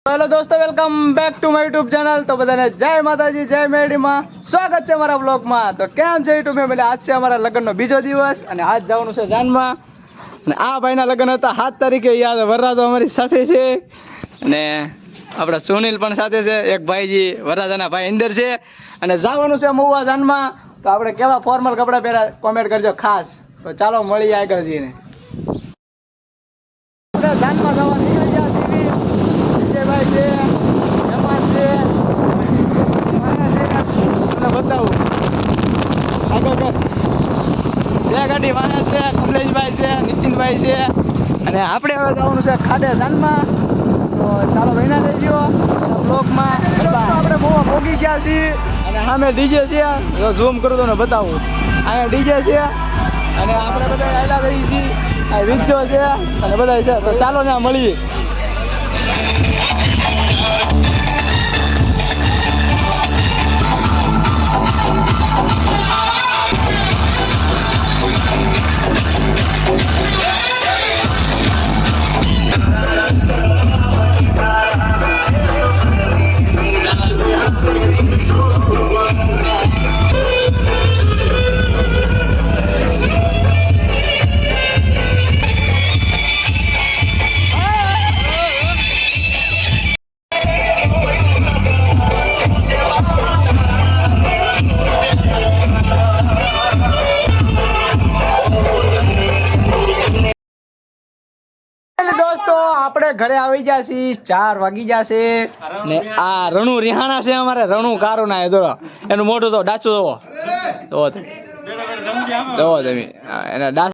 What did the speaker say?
Hello દોસ્તો, welcome back to my YouTube channel. તો બધાને જય માતાજી, જય મેરડીમાં. સ્વાગત છે અમારા બ્લોગમાં. તો કેમ છે યુટ્યુબ ફેમિલી? આજ છે અમારા લગ્નનો બીજો દિવસ અને આજ જવાનું છે જાનમાં. અને આ ભાઈના લગ્ન હતા 7 તારીખે. યાદ વરરાજો અમારી સાથે છે અને આપણા સુનિલ પણ સાથે છે. એક ભાઈજી વરરાજાના ભાઈ અંદર છે અને જવાનું છે મહુવા જાનમાં. તો આપણે કેવા ફોર્મલ કપડાં પહેર્યા કોમેન્ટ કરજો ખાસ. તો ચાલો મળીએ આગળ જઈને. જાનમાં જવા નીકળી ગયા ટીવી વિજયભાઈ છે, હેમાન છે, તમને બતાવું આગળ બે ગાડી વાના છે, કમલેશભાઈ છે, નીતિનભાઈ છે અને આપણે હવે જવાનું છે ખાડે જાનમાં. તો ચાલો વહીના લઈ ગયો બ્લોકમાં. આપણે મોવા ભોગી ગયા છીએ અને સામે ડીજે છે. ઝૂમ કરું તો ને બતાવું. અહીંયા ડીજે છે અને આપણે બધા આયલા થઈ છીએ. આ વિજો છે અને બધા છે. તો ચાલો ત્યાં મળીએ. દોસ્તો આપણે ઘરે આવી ગયા છીએ. 4 વાગી જશે ને આ રણુ રિહાણા છે અમારે. રણુ કારો ના એનું મોઢું તો ડાચું જોવો તમે એના